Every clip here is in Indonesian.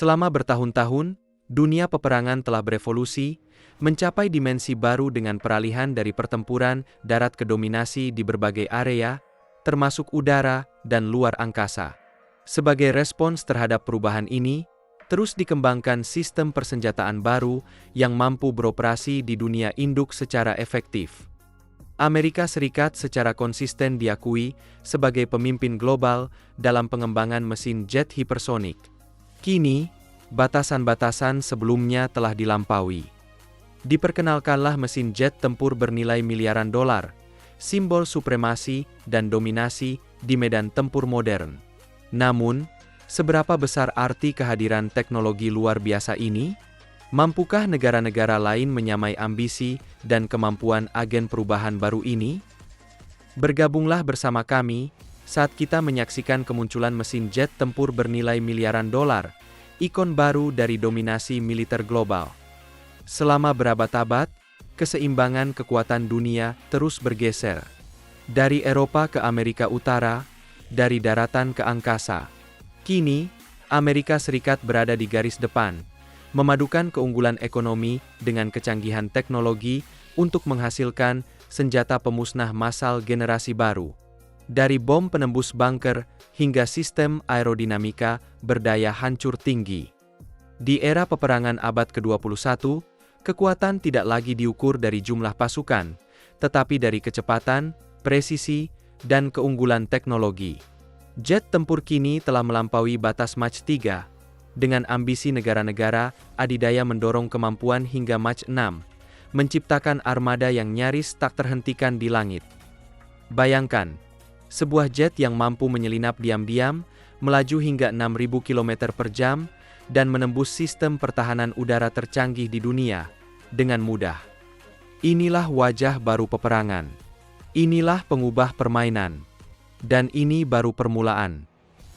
Selama bertahun-tahun, dunia peperangan telah berevolusi, mencapai dimensi baru dengan peralihan dari pertempuran darat ke dominasi di berbagai area, termasuk udara dan luar angkasa. Sebagai respons terhadap perubahan ini, terus dikembangkan sistem persenjataan baru yang mampu beroperasi di dunia induk secara efektif. Amerika Serikat secara konsisten diakui sebagai pemimpin global dalam pengembangan mesin jet hipersonik. Kini, batasan-batasan sebelumnya telah dilampaui. Diperkenalkanlah mesin jet tempur bernilai miliaran dolar, simbol supremasi dan dominasi di medan tempur modern. Namun, seberapa besar arti kehadiran teknologi luar biasa ini? Mampukah negara-negara lain menyamai ambisi dan kemampuan agen perubahan baru ini? Bergabunglah bersama kami saat kita menyaksikan kemunculan mesin jet tempur bernilai miliaran dolar, ikon baru dari dominasi militer global. Selama berabad-abad, keseimbangan kekuatan dunia terus bergeser. Dari Eropa ke Amerika Utara, dari daratan ke angkasa. Kini, Amerika Serikat berada di garis depan, memadukan keunggulan ekonomi dengan kecanggihan teknologi untuk menghasilkan senjata pemusnah massal generasi baru. Dari bom penembus bunker hingga sistem aerodinamika berdaya hancur tinggi. Di era peperangan abad ke-21, kekuatan tidak lagi diukur dari jumlah pasukan, tetapi dari kecepatan, presisi, dan keunggulan teknologi. Jet tempur kini telah melampaui batas Mach 3, dengan ambisi negara-negara adidaya mendorong kemampuan hingga Mach 6, menciptakan armada yang nyaris tak terhentikan di langit. Bayangkan, sebuah jet yang mampu menyelinap diam-diam, melaju hingga 6.000 km per jam, dan menembus sistem pertahanan udara tercanggih di dunia, dengan mudah. Inilah wajah baru peperangan. Inilah pengubah permainan. Dan ini baru permulaan.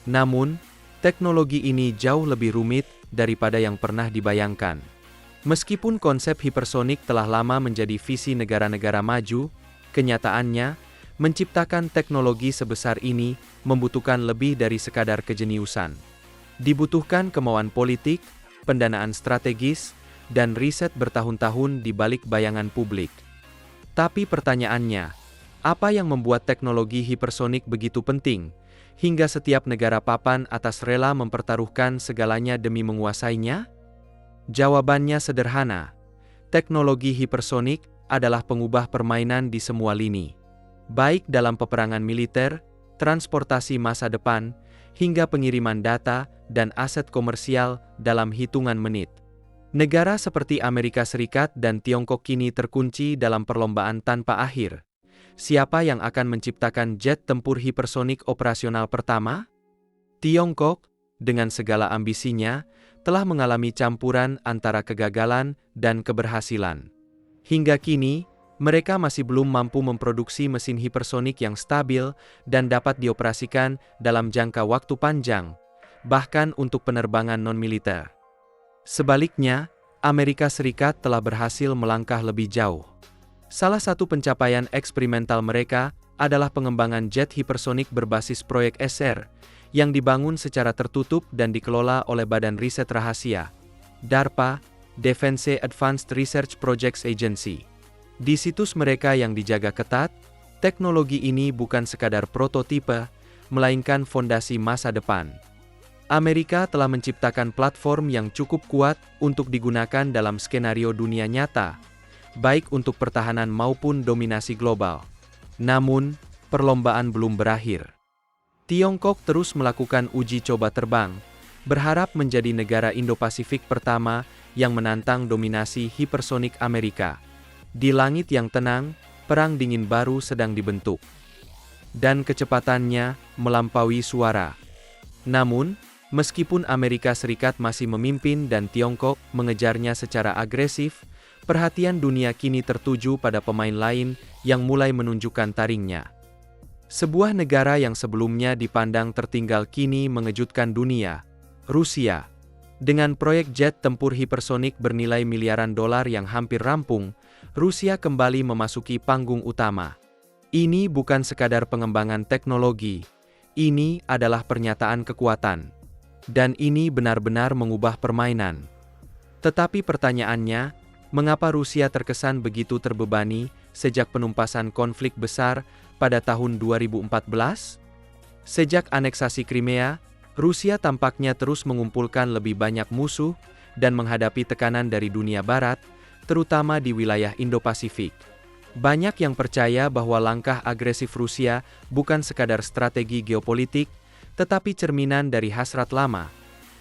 Namun, teknologi ini jauh lebih rumit daripada yang pernah dibayangkan. Meskipun konsep hipersonik telah lama menjadi visi negara-negara maju, kenyataannya, menciptakan teknologi sebesar ini membutuhkan lebih dari sekadar kejeniusan. Dibutuhkan kemauan politik, pendanaan strategis, dan riset bertahun-tahun di balik bayangan publik. Tapi pertanyaannya, apa yang membuat teknologi hipersonik begitu penting, hingga setiap negara papan atas rela mempertaruhkan segalanya demi menguasainya? Jawabannya sederhana. Teknologi hipersonik adalah pengubah permainan di semua lini. Baik dalam peperangan militer, transportasi masa depan, hingga pengiriman data dan aset komersial dalam hitungan menit. Negara seperti Amerika Serikat dan Tiongkok kini terkunci dalam perlombaan tanpa akhir. Siapa yang akan menciptakan jet tempur hipersonik operasional pertama? Tiongkok, dengan segala ambisinya, telah mengalami campuran antara kegagalan dan keberhasilan. Hingga kini, mereka masih belum mampu memproduksi mesin hipersonik yang stabil dan dapat dioperasikan dalam jangka waktu panjang, bahkan untuk penerbangan non-militer. Sebaliknya, Amerika Serikat telah berhasil melangkah lebih jauh. Salah satu pencapaian eksperimental mereka adalah pengembangan jet hipersonik berbasis proyek SR, yang dibangun secara tertutup dan dikelola oleh Badan Riset Rahasia, DARPA, Defense Advanced Research Projects Agency. Di situs mereka yang dijaga ketat, teknologi ini bukan sekadar prototipe, melainkan fondasi masa depan. Amerika telah menciptakan platform yang cukup kuat untuk digunakan dalam skenario dunia nyata, baik untuk pertahanan maupun dominasi global. Namun, perlombaan belum berakhir. Tiongkok terus melakukan uji coba terbang, berharap menjadi negara Indo-Pasifik pertama yang menantang dominasi hipersonik Amerika. Di langit yang tenang, perang dingin baru sedang dibentuk. Dan kecepatannya melampaui suara. Namun, meskipun Amerika Serikat masih memimpin dan Tiongkok mengejarnya secara agresif, perhatian dunia kini tertuju pada pemain lain yang mulai menunjukkan taringnya. Sebuah negara yang sebelumnya dipandang tertinggal kini mengejutkan dunia, Rusia. Dengan proyek jet tempur hipersonik bernilai miliaran dolar yang hampir rampung, Rusia kembali memasuki panggung utama. Ini bukan sekadar pengembangan teknologi, ini adalah pernyataan kekuatan. Dan ini benar-benar mengubah permainan. Tetapi pertanyaannya, mengapa Rusia terkesan begitu terbebani sejak penumpasan konflik besar pada tahun 2014? Sejak aneksasi Crimea, Rusia tampaknya terus mengumpulkan lebih banyak musuh dan menghadapi tekanan dari dunia barat, terutama di wilayah Indo-Pasifik. Banyak yang percaya bahwa langkah agresif Rusia bukan sekadar strategi geopolitik, tetapi cerminan dari hasrat lama,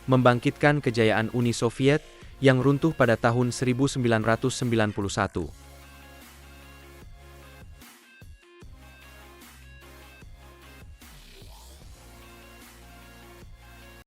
membangkitkan kejayaan Uni Soviet yang runtuh pada tahun 1991.